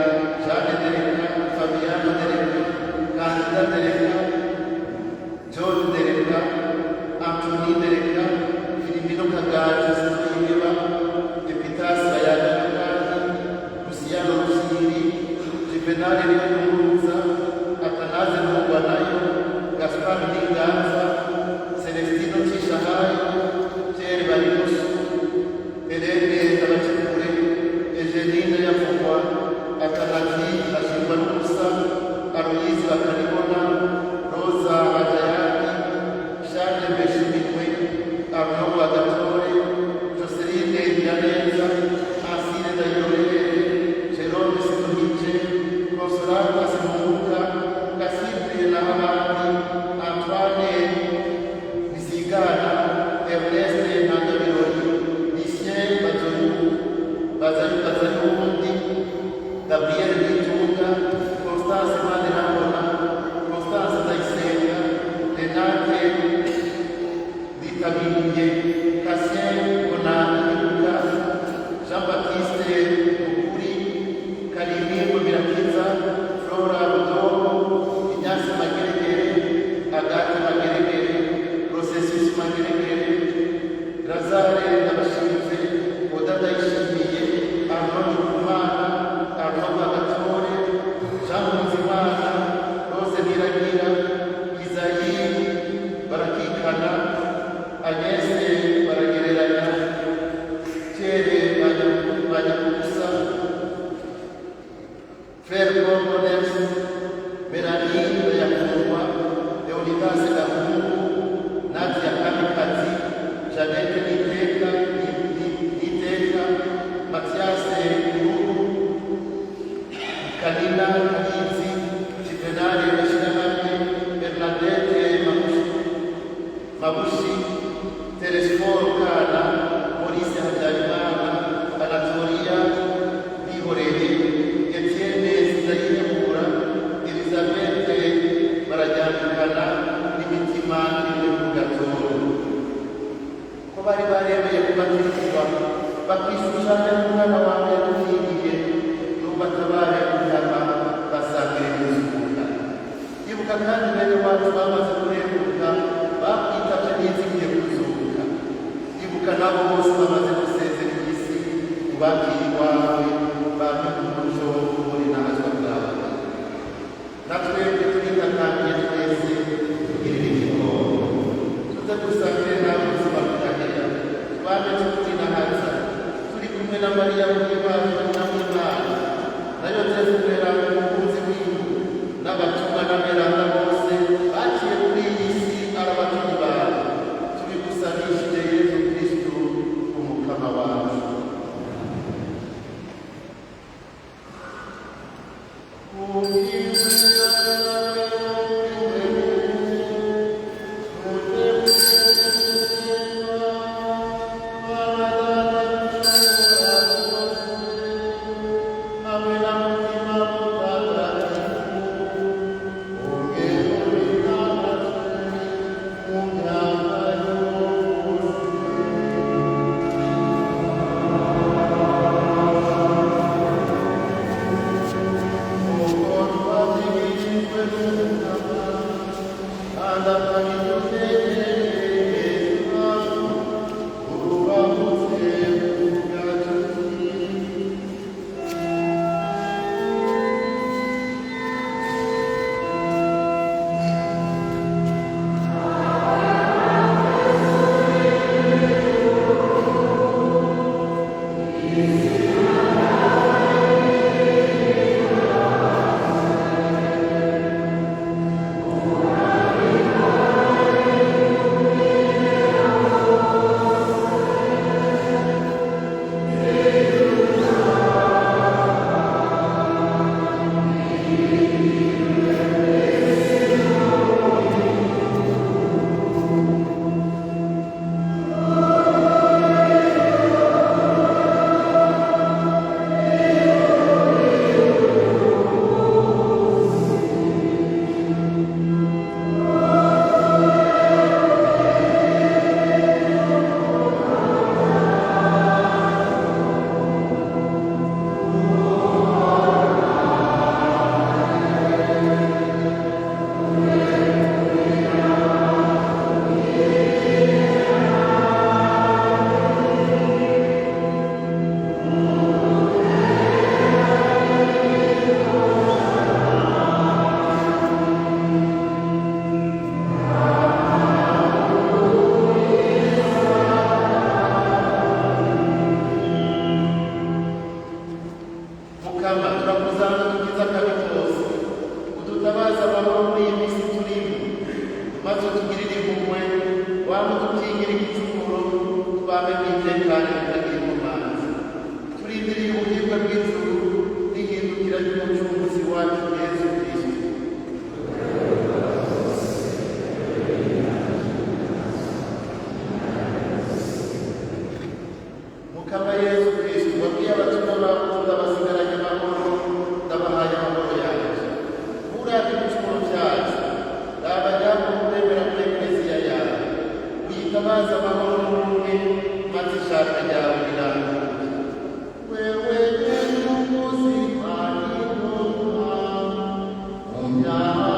Jeanne Ndereka, Fabiano Ndereka, Candida Ndereka, John Ndereka, Anthony Ndereka, Filipino Kagaju Sitoyineba, Epitas Bayana Luciano Rusiri, Juvenal Nkuruza, Atanaze Mugwanayo, Gaspar Ninganza, Celestino Cishahayo, Thierry Barimusu, Helene Tabachikure, Egeline Yafungwa, Atanati Ashingwa N'ubusa, Aloyizi Bakaribona, Rosa Ajayani, Charles Mbeshimikwe, Arnaud Bagatore, Joseline Nyaneza, Asile Ndayirorere, Jerome Situhice, Consolata Simuka, Casimir Nahabandi, Antoine Bisigana, Ernest Nandabirori, Lucien Bazayubundi, Gabriel Bitunga, Constance Manirambona, Constance Ndayisenga, Renate Bitabiriye, Cassien Bonani Lucas, Jean-Baptiste Ukuri, Karimiro Birakiza, Flora Rudomo, Ignace Mageregere, Agathe Mageregere, Processus Mageregere, Lazare Ndabashinze, Oda Ndayishimiye, Arnaud Kumana, Arnaud Bagatore, Jean Muzimana, Rose Niragira, Isayi Barakikana, Agnès Baragereranya, Thierry Banyakubusa, Frère Borgones, Mélanie Bayakundwa, Leonidas Gahungu, Nadia Kamikazi, Jeannette Niteka, Mathias Nkuru, Kalina Kahizi, Juvenal Bashiramane, Bernadette Mabushi, Telesfor Kana, Maurice Habyarimana, Anatolia Bihorere, Etienne Zidayihebura, Elizabeth Barajyambikana, n'imitima y'Urugatoro. Ko bari baremeye kubatizwa, bakishushanya n'umwana wabo yadupfiriye, n'ubatabare kuryama basangire kuzuka. Ibuka kandi bene wacu bamaze kurebuka, bakwitabye n'izigiye kuzuka. Ibuka nabo bose bamaze gusezera isi, ubakira iwawe, bamenye umuco muri nazwa bwawe. Natwebwe turitangiye twese tugirire igikombe. Tuze dusangire nawe ubuzima butagira, tubane tukinahaza, turi kumwe na Mariya Muhimbaza na Mwimana, na Yozefu Mweranda umukunzi w'iwe, n'abatumwa n'aberanda bose baciye kuri iyi si arabatumyi bawe. Tubigusabishije Yesu Kristo umukama wacu. Oh, mukama turakuzanga tugize akabi kose udutabaza amahoro muri iyi minsi turimo maze utugirire impuhwe waba udukingira igicumuro twame mwitekane bitagira inkomanzi turindiriye ubuhirwe bw'ijuru n'ihindukira ry'umucunguzi wacu yesu kristo. Mukama yesu kristo wabwiye abatumwa bawe ndabasigaranye amahoro ndabahaye amahoro yanjye muraba ibicumuro byacu raba nyabwo kwemera muri eklesiya yawe uyitabaza amahoro n'ubumwe maze ishaka ryawe riranguke wewe n'ubuzima n'intumwa mu myaka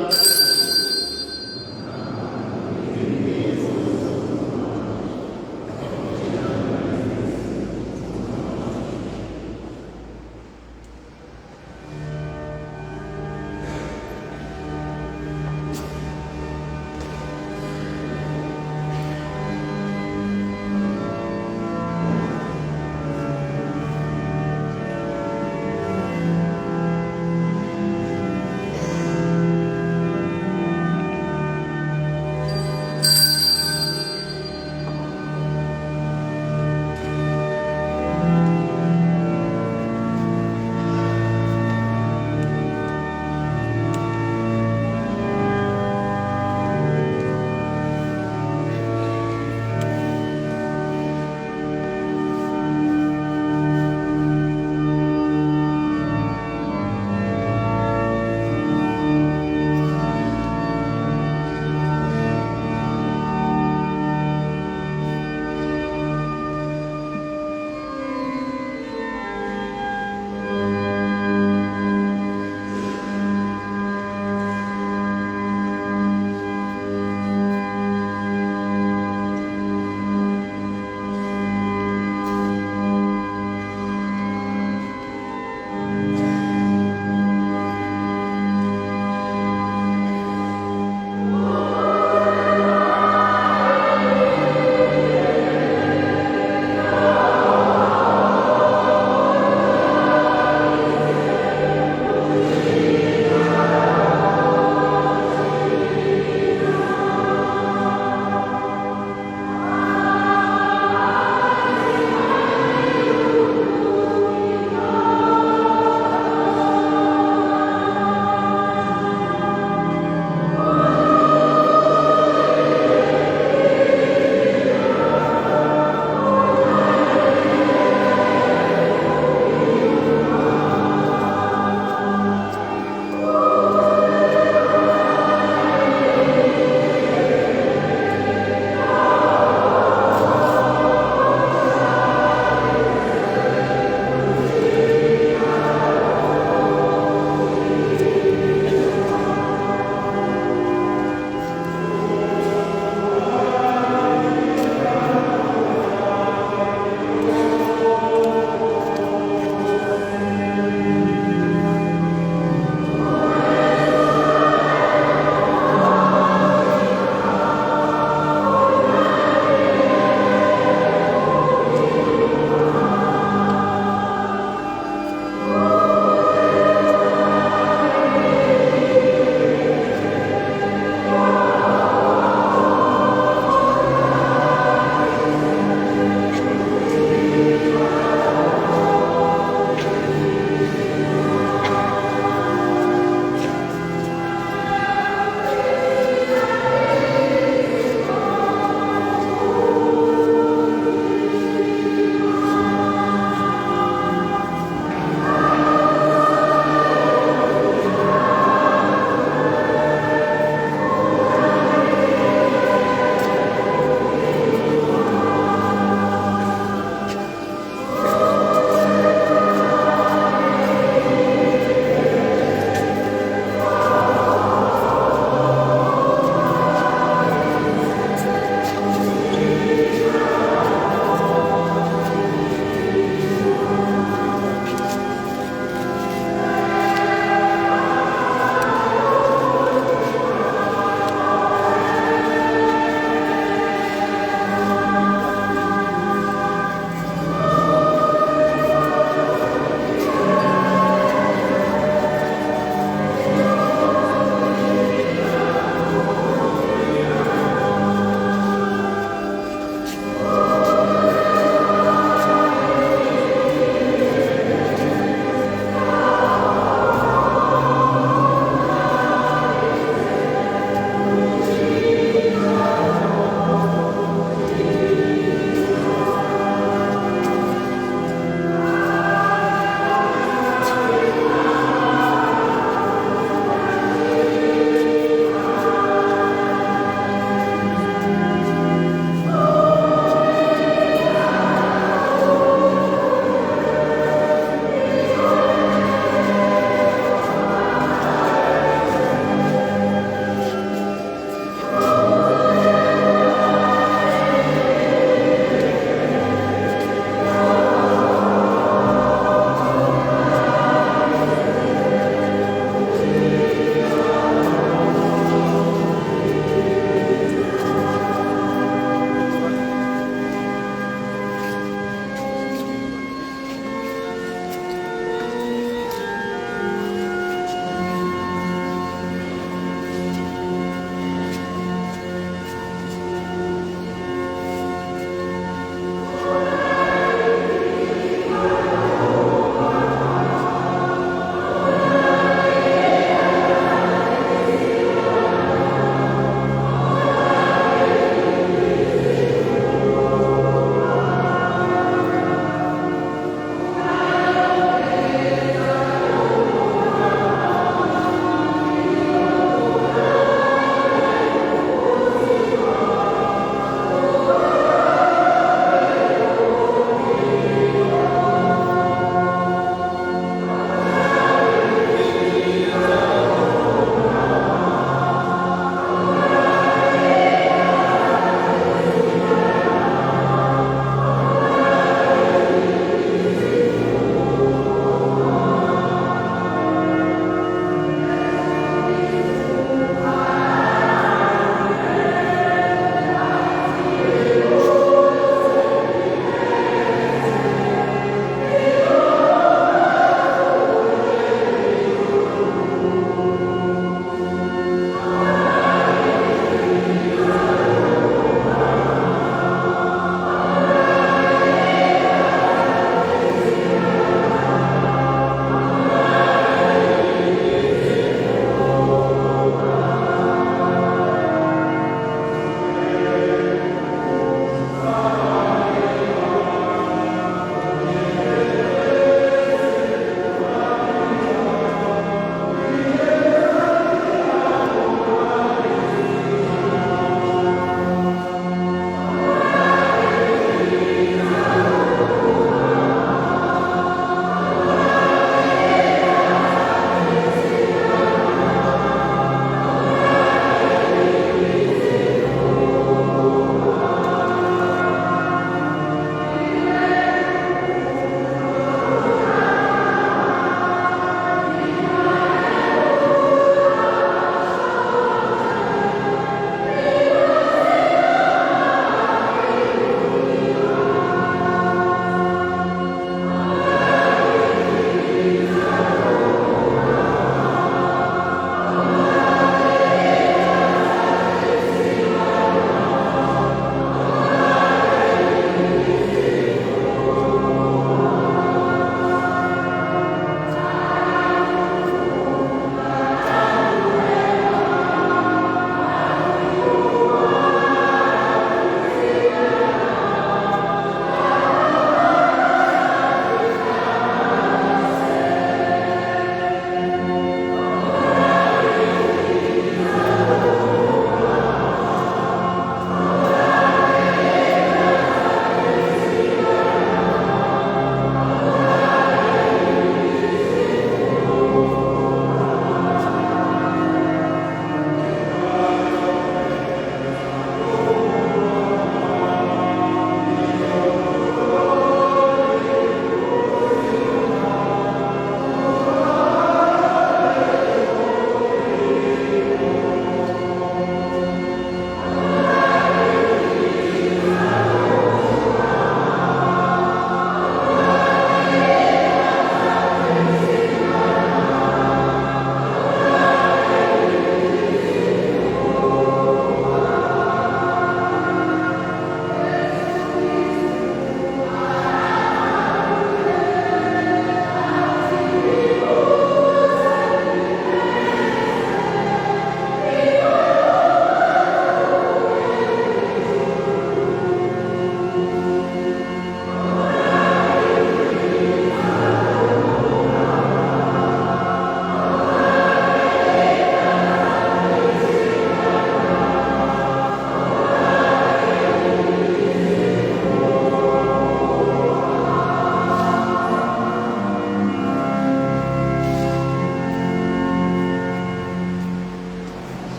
yose.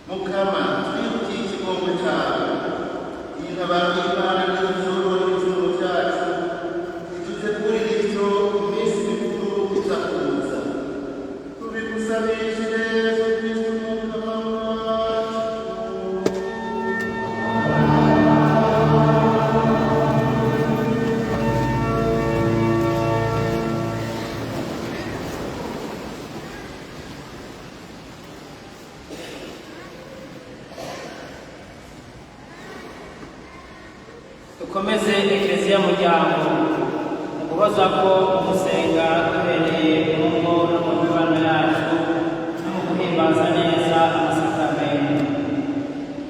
mukama twibutiye ikigongo cyawe iyi ntabaro y'imana n'izuru n'ibicumuro byacu itutegurire ibyo iminsi mikuru izakuza tubigusabishije yesu kristo mukama wacu. dukomeze ekleziya muryango mu guhoza ko umusenga duhereye mu ngo no mu mibano yacu no mu guhimbaza neza amasakaramentu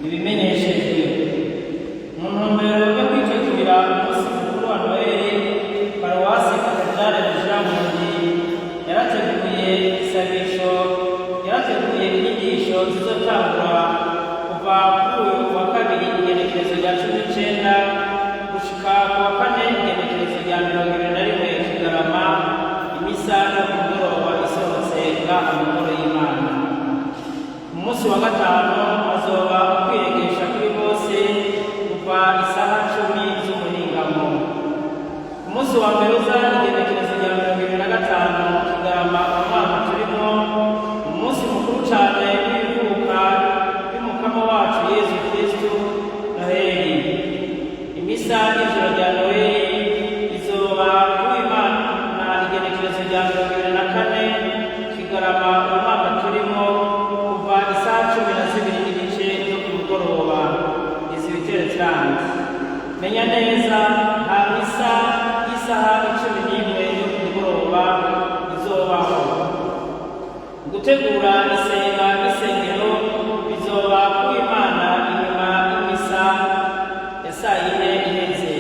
ibimenyeshejwe mu ntumbero yo kwitegurira umunsi mukuru wa noheli paruwasi katedrale de jean mundi yarateguye isabisho yarateguye inyigisho zizotangura kuva kuri uyu wa kabiri igenekerezo rya 19 gushika ku wa kane igenekerezo rya 21 Kigarama imisa yo ku mugoroba isohotse ngaha mu ngoro y'Imana. Umunsi wa gatanu azoba kwiregesha kuri bose kuva isaha 10 z'umuhingamo. Umunsi wa mbere uza igenekerezo rya 25 Kigarama umwaka turimo umunsi mukuru cyane w'ivuka ry'umukama wacu Yesu Kristo Noheli. Imisa y'ijoro rya Noheli izoba kuw'Imana igenekerezo rya 24 Kigarama umwaka turimo kuva isaha 12 n'igice zo ku mugoroba. Izi biteretsiranga menya neza nta misa y'isaha 11 yo ku mugoroba izobaho. Gutegura isenga n'isengero bizoba kuw'Imana inyuma y'imisa ya saa 4 iheze.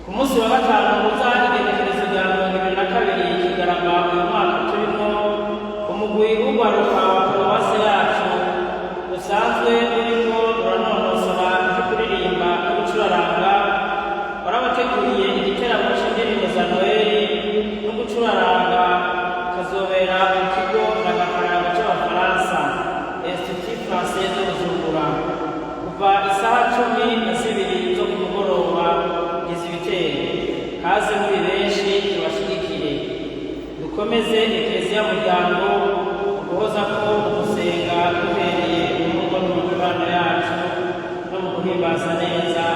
Ku munsi wa gatanu uza igenekerezo rya 22 Kigarama uyu mwaka turimo umugwi w'ugwaruka wa paruwasi yacu usanzwe uriko uranonosora ivyo kuririmba no gucuraranga warabateguriye igiteramo c'indirimbo za Noheli no gucuraranga kazobera mu kigo n'agakaranga c'abafaransa Institut Français de Bujumbura kuva isaha 12 zo ku mugoroba. Izi bitero kaze muri benshi tubashigikire dukomeze ekleziya muryango guhoza ko umusenga duhereye mu ngo no mu mibano yacu no mu guhimbaza neza